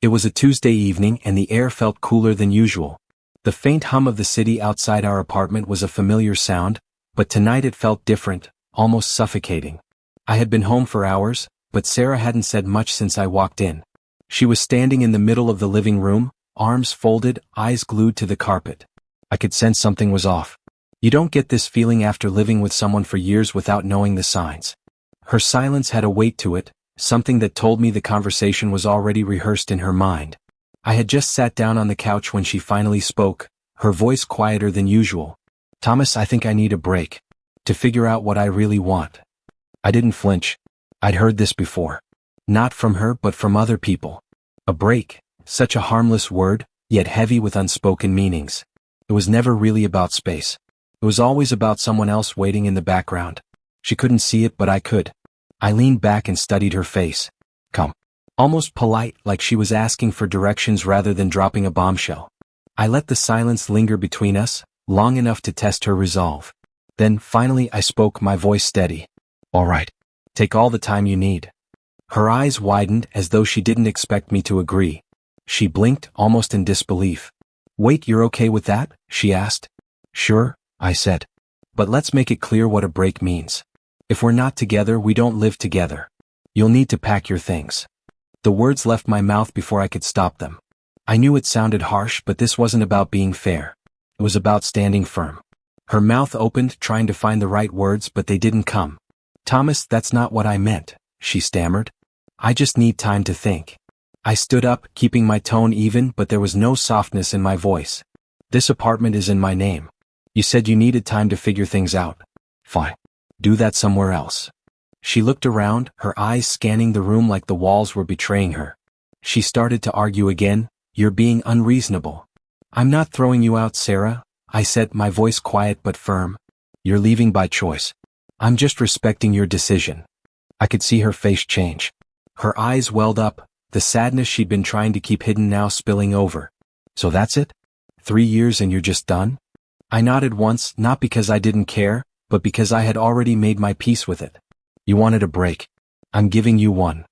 It was a Tuesday evening and the air felt cooler than usual. The faint hum of the city outside our apartment was a familiar sound, but tonight it felt different, almost suffocating. I had been home for hours, but Sarah hadn't said much since I walked in. She was standing in the middle of the living room, arms folded, eyes glued to the carpet. I could sense something was off. You don't get this feeling after living with someone for years without knowing the signs. Her silence had a weight to it, something that told me the conversation was already rehearsed in her mind. I had just sat down on the couch when she finally spoke, her voice quieter than usual. "Thomas, I think I need a break. To figure out what I really want." I didn't flinch. I'd heard this before. Not from her but from other people. A break, such a harmless word, yet heavy with unspoken meanings. It was never really about space. It was always about someone else waiting in the background. She couldn't see it but I could. I leaned back and studied her face. Calm. Almost polite, like she was asking for directions rather than dropping a bombshell. I let the silence linger between us, long enough to test her resolve. Then, finally I spoke, my voice steady. "All right. Take all the time you need." Her eyes widened as though she didn't expect me to agree. She blinked, almost in disbelief. "Wait, you're okay with that?" she asked. "Sure," I said. "But let's make it clear what a break means. If we're not together, we don't live together. You'll need to pack your things." The words left my mouth before I could stop them. I knew it sounded harsh, but this wasn't about being fair. It was about standing firm. Her mouth opened, trying to find the right words, but they didn't come. "Thomas, that's not what I meant," she stammered. "I just need time to think." I stood up, keeping my tone even, but there was no softness in my voice. "This apartment is in my name. You said you needed time to figure things out. Fine. Do that somewhere else." She looked around, her eyes scanning the room like the walls were betraying her. She started to argue again. "You're being unreasonable." "I'm not throwing you out, Sarah," I said, my voice quiet but firm. "You're leaving by choice. I'm just respecting your decision." I could see her face change. Her eyes welled up, the sadness she'd been trying to keep hidden now spilling over. "So that's it? 3 years and you're just done?" I nodded once, not because I didn't care, but because I had already made my peace with it. "You wanted a break. I'm giving you one."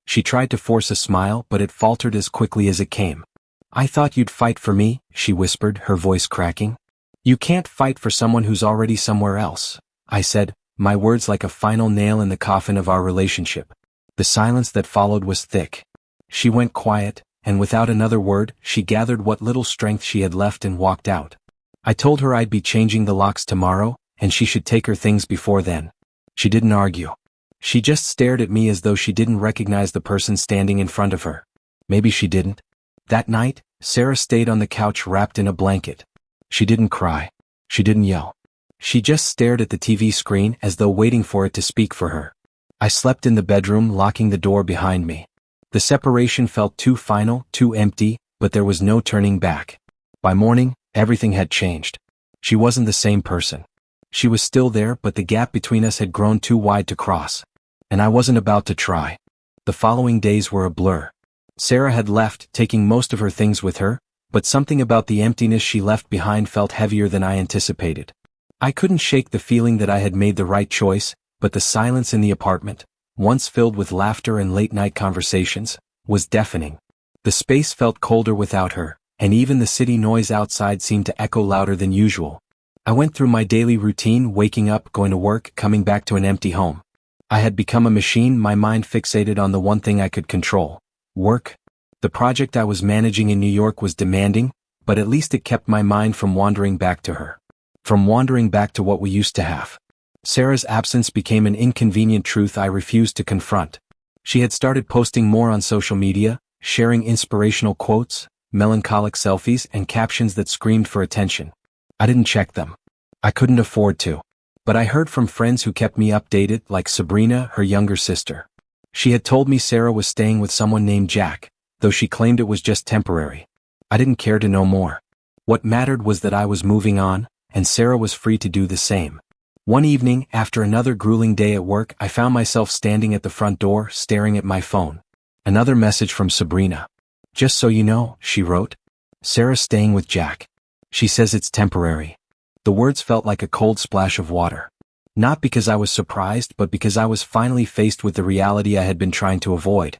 She tried to force a smile, but it faltered as quickly as it came. "I thought you'd fight for me," she whispered, her voice cracking. "You can't fight for someone who's already somewhere else," I said, my words like a final nail in the coffin of our relationship. The silence that followed was thick. She went quiet, and without another word, she gathered what little strength she had left and walked out. I told her I'd be changing the locks tomorrow, and she should take her things before then. She didn't argue. She just stared at me as though she didn't recognize the person standing in front of her. Maybe she didn't. That night, Sarah stayed on the couch wrapped in a blanket. She didn't cry. She didn't yell. She just stared at the TV screen as though waiting for it to speak for her. I slept in the bedroom, locking the door behind me. The separation felt too final, too empty, but there was no turning back. By morning, everything had changed. She wasn't the same person. She was still there, but the gap between us had grown too wide to cross. And I wasn't about to try. The following days were a blur. Sarah had left, taking most of her things with her, but something about the emptiness she left behind felt heavier than I anticipated. I couldn't shake the feeling that I had made the right choice, but the silence in the apartment, once filled with laughter and late-night conversations, was deafening. The space felt colder without her, and even the city noise outside seemed to echo louder than usual. I went through my daily routine, waking up, going to work, coming back to an empty home. I had become a machine, my mind fixated on the one thing I could control: work. The project I was managing in New York was demanding, but at least it kept my mind from wandering back to her. From wandering back to what we used to have. Sarah's absence became an inconvenient truth I refused to confront. She had started posting more on social media, sharing inspirational quotes, melancholic selfies, and captions that screamed for attention. I didn't check them. I couldn't afford to. But I heard from friends who kept me updated, like Sabrina, her younger sister. She had told me Sarah was staying with someone named Jack, though she claimed it was just temporary. I didn't care to know more. What mattered was that I was moving on, and Sarah was free to do the same. One evening, after another grueling day at work, I found myself standing at the front door, staring at my phone. Another message from Sabrina. "Just so you know," she wrote, "Sarah's staying with Jack. She says it's temporary." The words felt like a cold splash of water. Not because I was surprised, but because I was finally faced with the reality I had been trying to avoid.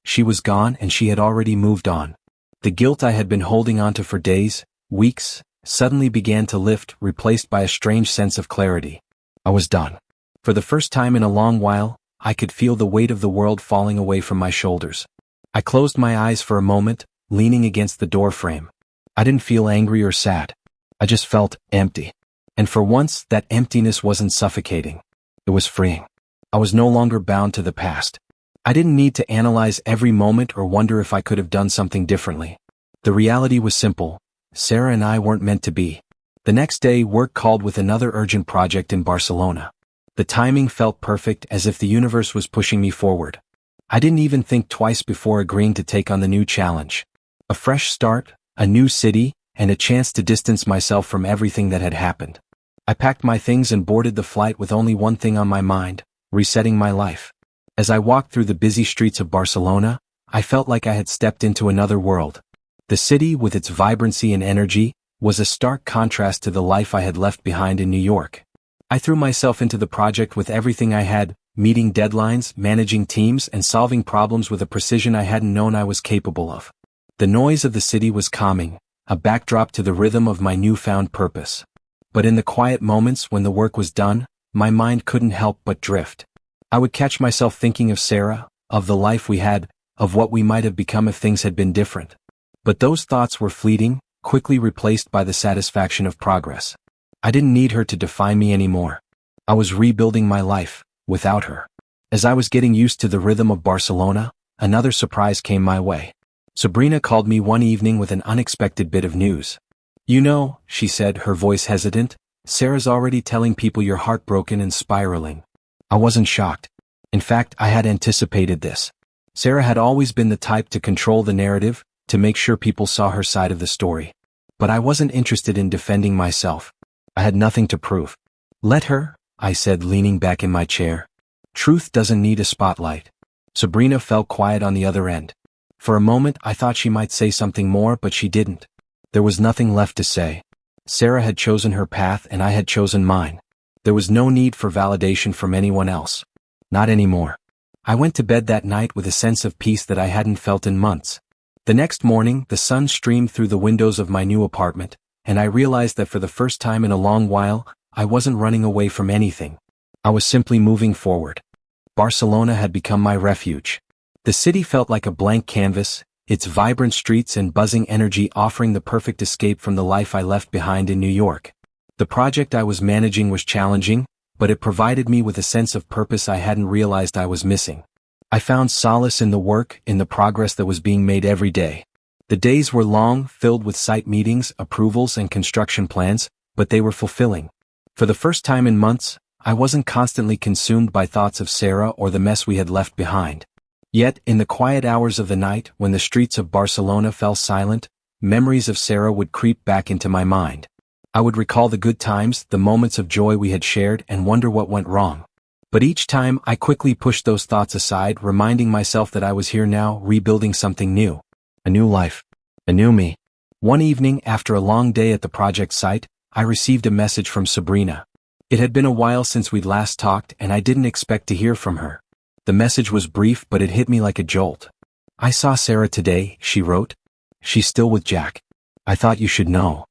She was gone and she had already moved on. The guilt I had been holding onto for days, weeks, suddenly began to lift, replaced by a strange sense of clarity. I was done. For the first time in a long while, I could feel the weight of the world falling away from my shoulders. I closed my eyes for a moment, leaning against the door frame. I didn't feel angry or sad. I just felt empty. And for once, that emptiness wasn't suffocating. It was freeing. I was no longer bound to the past. I didn't need to analyze every moment or wonder if I could have done something differently. The reality was simple. Sarah and I weren't meant to be. The next day, work called with another urgent project in Barcelona. The timing felt perfect, as if the universe was pushing me forward. I didn't even think twice before agreeing to take on the new challenge. A fresh start, a new city, and a chance to distance myself from everything that had happened. I packed my things and boarded the flight with only one thing on my mind: resetting my life. As I walked through the busy streets of Barcelona, I felt like I had stepped into another world. The city, with its vibrancy and energy, was a stark contrast to the life I had left behind in New York. I threw myself into the project with everything I had, meeting deadlines, managing teams, and solving problems with a precision I hadn't known I was capable of. The noise of the city was calming, a backdrop to the rhythm of my newfound purpose. But in the quiet moments when the work was done, my mind couldn't help but drift. I would catch myself thinking of Sarah, of the life we had, of what we might have become if things had been different. But those thoughts were fleeting, quickly replaced by the satisfaction of progress. I didn't need her to define me anymore. I was rebuilding my life, without her. As I was getting used to the rhythm of Barcelona, another surprise came my way. Sabrina called me one evening with an unexpected bit of news. "You know," she said, her voice hesitant, "Sarah's already telling people you're heartbroken and spiraling." I wasn't shocked. In fact, I had anticipated this. Sarah had always been the type to control the narrative, to make sure people saw her side of the story. But I wasn't interested in defending myself. I had nothing to prove. "Let her," I said, leaning back in my chair. "Truth doesn't need a spotlight." Sabrina fell quiet on the other end. For a moment I thought she might say something more, but she didn't. There was nothing left to say. Sarah had chosen her path and I had chosen mine. There was no need for validation from anyone else. Not anymore. I went to bed that night with a sense of peace that I hadn't felt in months. The next morning, the sun streamed through the windows of my new apartment, and I realized that for the first time in a long while, I wasn't running away from anything. I was simply moving forward. Barcelona had become my refuge. The city felt like a blank canvas, its vibrant streets and buzzing energy offering the perfect escape from the life I left behind in New York. The project I was managing was challenging, but it provided me with a sense of purpose I hadn't realized I was missing. I found solace in the work, in the progress that was being made every day. The days were long, filled with site meetings, approvals, and construction plans, but they were fulfilling. For the first time in months, I wasn't constantly consumed by thoughts of Sarah or the mess we had left behind. Yet, in the quiet hours of the night, when the streets of Barcelona fell silent, memories of Sarah would creep back into my mind. I would recall the good times, the moments of joy we had shared, and wonder what went wrong. But each time, I quickly pushed those thoughts aside, reminding myself that I was here now, rebuilding something new. A new life. A new me. One evening, after a long day at the project site, I received a message from Sabrina. It had been a while since we'd last talked, and I didn't expect to hear from her. The message was brief, but it hit me like a jolt. "I saw Sarah today," she wrote. "She's still with Jack. I thought you should know."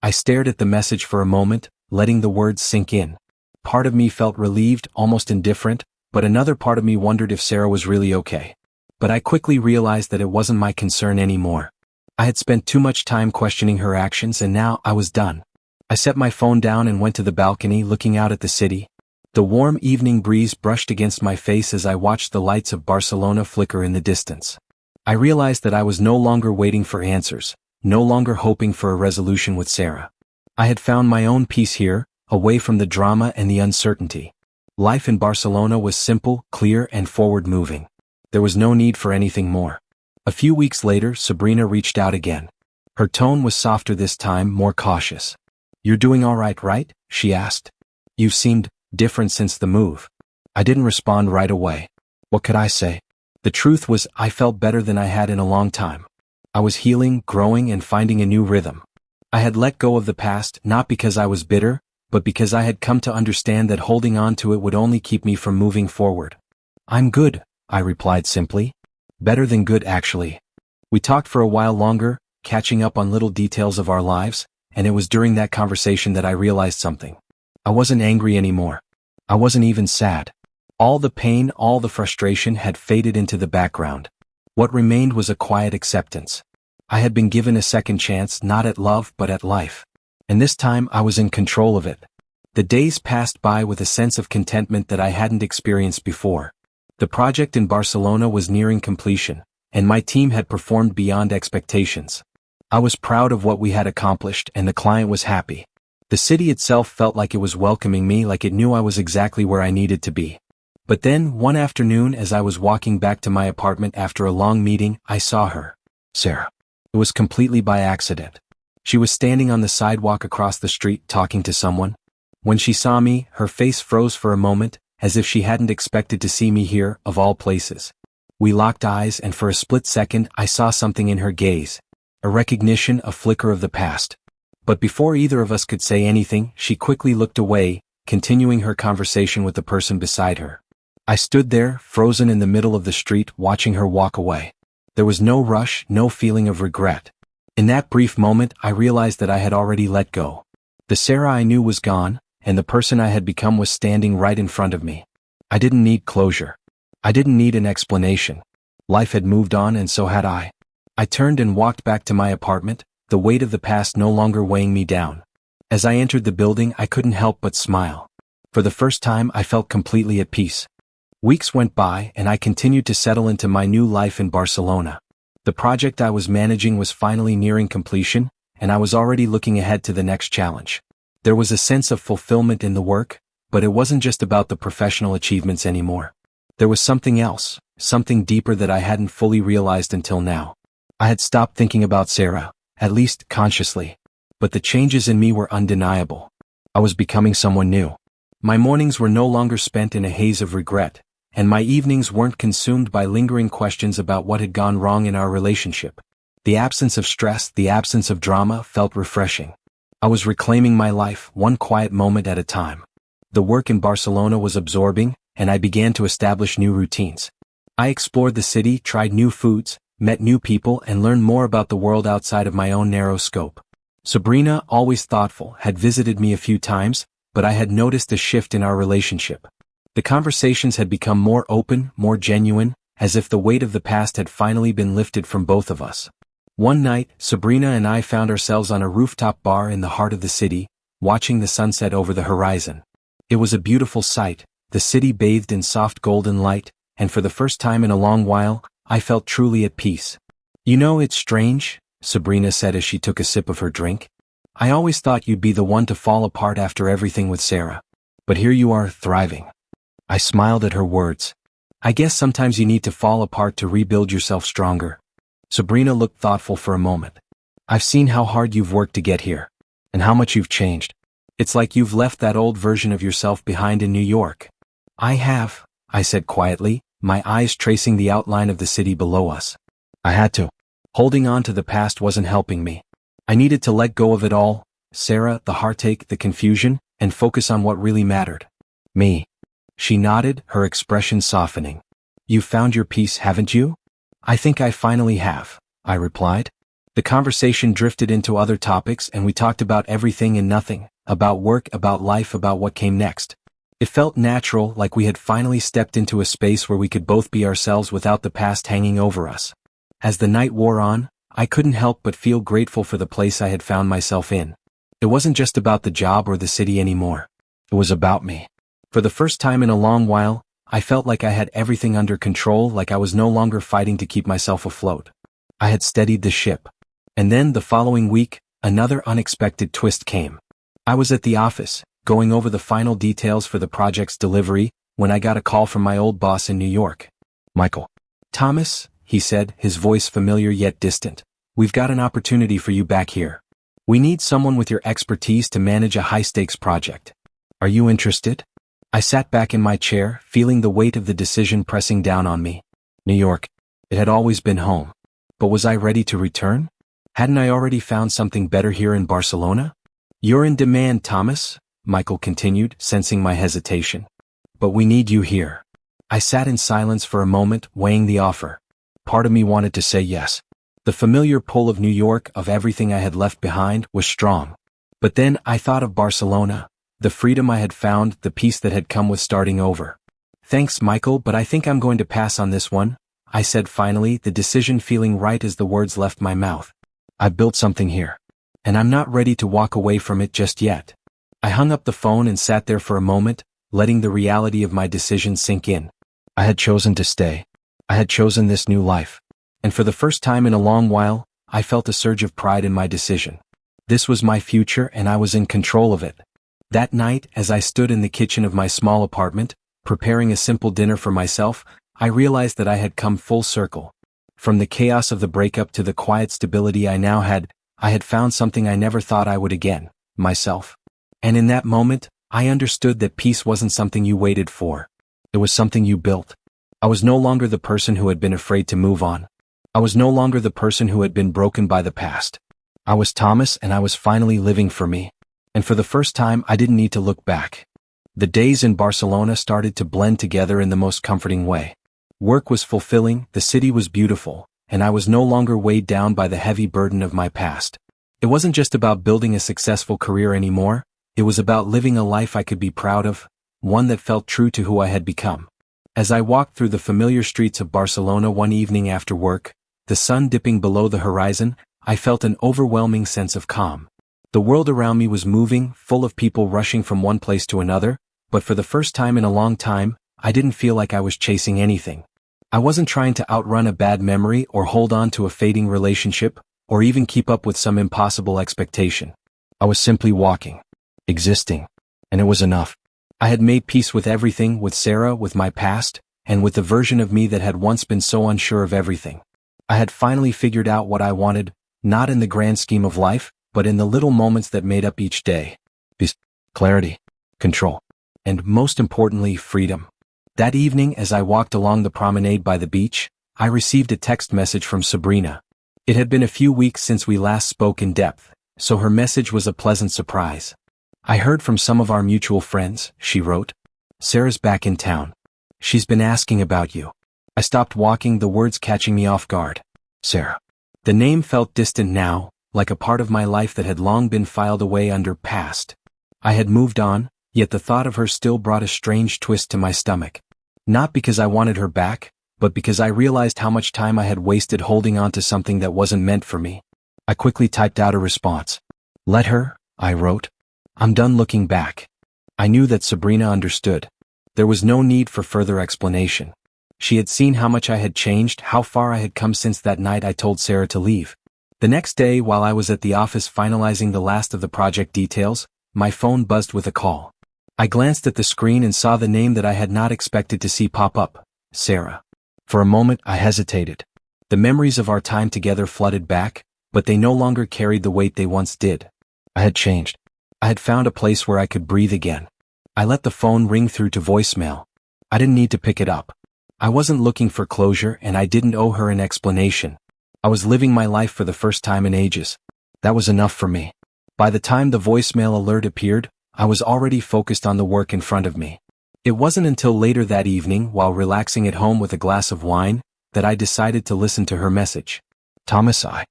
I stared at the message for a moment, letting the words sink in. Part of me felt relieved, almost indifferent, but another part of me wondered if Sarah was really okay. But I quickly realized that it wasn't my concern anymore. I had spent too much time questioning her actions, and now I was done. I set my phone down and went to the balcony, looking out at the city. The warm evening breeze brushed against my face as I watched the lights of Barcelona flicker in the distance. I realized that I was no longer waiting for answers, no longer hoping for a resolution with Sarah. I had found my own peace here, away from the drama and the uncertainty. Life in Barcelona was simple, clear, and forward-moving. There was no need for anything more. A few weeks later, Sabrina reached out again. Her tone was softer this time, more cautious. "You're doing all right, right?" she asked. "You've seemed different since the move." I didn't respond right away. What could I say? The truth was, I felt better than I had in a long time. I was healing, growing, and finding a new rhythm. I had let go of the past, not because I was bitter, but because I had come to understand that holding on to it would only keep me from moving forward. "I'm good," I replied simply. Better than good, actually. We talked for a while longer, catching up on little details of our lives, and it was during that conversation that I realized something. I wasn't angry anymore. I wasn't even sad. All the pain, all the frustration had faded into the background. What remained was a quiet acceptance. I had been given a second chance, not at love but at life. And this time I was in control of it. The days passed by with a sense of contentment that I hadn't experienced before. The project in Barcelona was nearing completion, and my team had performed beyond expectations. I was proud of what we had accomplished, and the client was happy. The city itself felt like it was welcoming me, like it knew I was exactly where I needed to be. But then, one afternoon as I was walking back to my apartment after a long meeting, I saw her. Sarah. It was completely by accident. She was standing on the sidewalk across the street talking to someone. When she saw me, her face froze for a moment, as if she hadn't expected to see me here, of all places. We locked eyes, and for a split second I saw something in her gaze. A recognition, a flicker of the past. But before either of us could say anything, she quickly looked away, continuing her conversation with the person beside her. I stood there, frozen in the middle of the street, watching her walk away. There was no rush, no feeling of regret. In that brief moment, I realized that I had already let go. The Sarah I knew was gone, and the person I had become was standing right in front of me. I didn't need closure. I didn't need an explanation. Life had moved on, and so had I. I turned and walked back to my apartment, the weight of the past no longer weighing me down. As I entered the building, I couldn't help but smile. For the first time, I felt completely at peace. Weeks went by, and I continued to settle into my new life in Barcelona. The project I was managing was finally nearing completion, and I was already looking ahead to the next challenge. There was a sense of fulfillment in the work, but it wasn't just about the professional achievements anymore. There was something else, something deeper that I hadn't fully realized until now. I had stopped thinking about Sarah, at least consciously. But the changes in me were undeniable. I was becoming someone new. My mornings were no longer spent in a haze of regret, and my evenings weren't consumed by lingering questions about what had gone wrong in our relationship. The absence of stress, the absence of drama felt refreshing. I was reclaiming my life, one quiet moment at a time. The work in Barcelona was absorbing, and I began to establish new routines. I explored the city, tried new foods, met new people, and learned more about the world outside of my own narrow scope. Sabrina, always thoughtful, had visited me a few times, but I had noticed a shift in our relationship. The conversations had become more open, more genuine, as if the weight of the past had finally been lifted from both of us. One night, Sabrina and I found ourselves on a rooftop bar in the heart of the city, watching the sunset over the horizon. It was a beautiful sight, the city bathed in soft golden light, and for the first time in a long while, I felt truly at peace. "You know, it's strange," Sabrina said as she took a sip of her drink. "I always thought you'd be the one to fall apart after everything with Sarah. But here you are, thriving." I smiled at her words. "I guess sometimes you need to fall apart to rebuild yourself stronger." Sabrina looked thoughtful for a moment. "I've seen how hard you've worked to get here, and how much you've changed. It's like you've left that old version of yourself behind in New York." "I have," I said quietly, my eyes tracing the outline of the city below us. "I had to. Holding on to the past wasn't helping me. I needed to let go of it all, Sarah, the heartache, the confusion, and focus on what really mattered. Me." She nodded, her expression softening. "You've found your peace, haven't you?" "I think I finally have," I replied. The conversation drifted into other topics, and we talked about everything and nothing, about work, about life, about what came next. It felt natural, like we had finally stepped into a space where we could both be ourselves without the past hanging over us. As the night wore on, I couldn't help but feel grateful for the place I had found myself in. It wasn't just about the job or the city anymore. It was about me. For the first time in a long while, I felt like I had everything under control, like I was no longer fighting to keep myself afloat. I had steadied the ship. And then, the following week, another unexpected twist came. I was at the office, going over the final details for the project's delivery, when I got a call from my old boss in New York. "Michael." "Thomas," he said, his voice familiar yet distant. "We've got an opportunity for you back here. We need someone with your expertise to manage a high-stakes project. Are you interested?" I sat back in my chair, feeling the weight of the decision pressing down on me. New York. It had always been home. But was I ready to return? Hadn't I already found something better here in Barcelona? "You're in demand, Thomas," Michael continued, sensing my hesitation. "But we need you here." I sat in silence for a moment, weighing the offer. Part of me wanted to say yes. The familiar pull of New York, of everything I had left behind, was strong. But then I thought of Barcelona, the freedom I had found, the peace that had come with starting over. Thanks, Michael, but I think I'm going to pass on this one, I said finally, the decision feeling right as the words left my mouth. I've built something here. And I'm not ready to walk away from it just yet. I hung up the phone and sat there for a moment, letting the reality of my decision sink in. I had chosen to stay. I had chosen this new life. And for the first time in a long while, I felt a surge of pride in my decision. This was my future and I was in control of it. That night, as I stood in the kitchen of my small apartment, preparing a simple dinner for myself, I realized that I had come full circle. From the chaos of the breakup to the quiet stability I now had, I had found something I never thought I would again, myself. And in that moment, I understood that peace wasn't something you waited for. It was something you built. I was no longer the person who had been afraid to move on. I was no longer the person who had been broken by the past. I was Thomas and I was finally living for me. And for the first time, I didn't need to look back. The days in Barcelona started to blend together in the most comforting way. Work was fulfilling, the city was beautiful, and I was no longer weighed down by the heavy burden of my past. It wasn't just about building a successful career anymore, it was about living a life I could be proud of, one that felt true to who I had become. As I walked through the familiar streets of Barcelona one evening after work, the sun dipping below the horizon, I felt an overwhelming sense of calm. The world around me was moving, full of people rushing from one place to another, but for the first time in a long time, I didn't feel like I was chasing anything. I wasn't trying to outrun a bad memory or hold on to a fading relationship, or even keep up with some impossible expectation. I was simply walking, existing, and it was enough. I had made peace with everything, with Sarah, with my past, and with the version of me that had once been so unsure of everything. I had finally figured out what I wanted, not in the grand scheme of life, but in the little moments that made up each day. Peace, clarity, control, and most importantly, freedom. That evening, as I walked along the promenade by the beach, I received a text message from Sabrina. It had been a few weeks since we last spoke in depth, so her message was a pleasant surprise. I heard from some of our mutual friends, she wrote. Sarah's back in town. She's been asking about you. I stopped walking, the words catching me off guard. Sarah. The name felt distant now, like a part of my life that had long been filed away under past. I had moved on, yet the thought of her still brought a strange twist to my stomach. Not because I wanted her back, but because I realized how much time I had wasted holding on to something that wasn't meant for me. I quickly typed out a response. Let her, I wrote. I'm done looking back. I knew that Sabrina understood. There was no need for further explanation. She had seen how much I had changed, how far I had come since that night I told Sarah to leave. The next day, while I was at the office finalizing the last of the project details, my phone buzzed with a call. I glanced at the screen and saw the name that I had not expected to see pop up, Sarah. For a moment, I hesitated. The memories of our time together flooded back, but they no longer carried the weight they once did. I had changed. I had found a place where I could breathe again. I let the phone ring through to voicemail. I didn't need to pick it up. I wasn't looking for closure and I didn't owe her an explanation. I was living my life for the first time in ages. That was enough for me. By the time the voicemail alert appeared, I was already focused on the work in front of me. It wasn't until later that evening, while relaxing at home with a glass of wine, that I decided to listen to her message. Thomas, I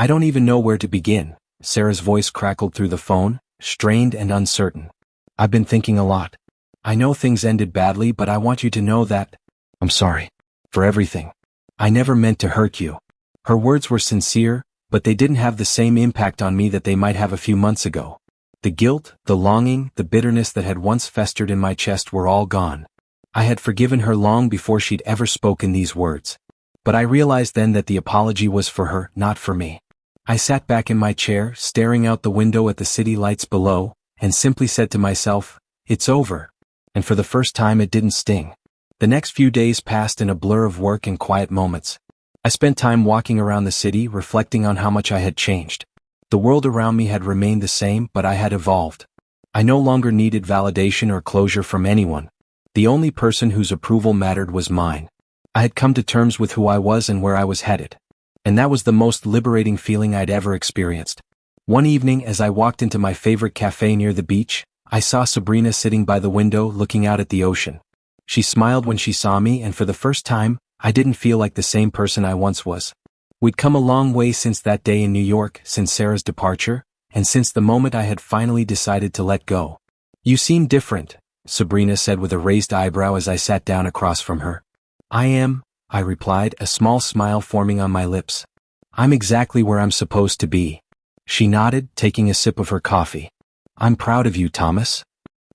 don't even know where to begin. Sarah's voice crackled through the phone, strained and uncertain. I've been thinking a lot. I know things ended badly, but I want you to know that I'm sorry for everything. I never meant to hurt you. Her words were sincere, but they didn't have the same impact on me that they might have a few months ago. The guilt, the longing, the bitterness that had once festered in my chest were all gone. I had forgiven her long before she'd ever spoken these words. But I realized then that the apology was for her, not for me. I sat back in my chair, staring out the window at the city lights below, and simply said to myself, it's over. And for the first time it didn't sting. The next few days passed in a blur of work and quiet moments. I spent time walking around the city, reflecting on how much I had changed. The world around me had remained the same, but I had evolved. I no longer needed validation or closure from anyone. The only person whose approval mattered was mine. I had come to terms with who I was and where I was headed. And that was the most liberating feeling I'd ever experienced. One evening, as I walked into my favorite cafe near the beach, I saw Sabrina sitting by the window looking out at the ocean. She smiled when she saw me, and for the first time, I didn't feel like the same person I once was. We'd come a long way since that day in New York, since Sarah's departure, and since the moment I had finally decided to let go. You seem different, Sabrina said with a raised eyebrow as I sat down across from her. I am, I replied, a small smile forming on my lips. I'm exactly where I'm supposed to be. She nodded, taking a sip of her coffee. I'm proud of you, Thomas.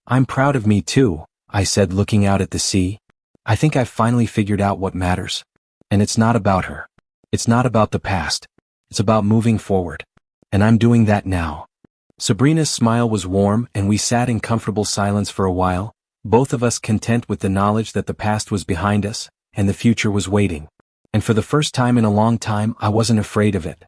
I'm proud of me too, I said, looking out at the sea. I think I've finally figured out what matters. And it's not about her. It's not about the past. It's about moving forward. And I'm doing that now. Sabrina's smile was warm, and we sat in comfortable silence for a while, both of us content with the knowledge that the past was behind us, and the future was waiting. And for the first time in a long time, I wasn't afraid of it.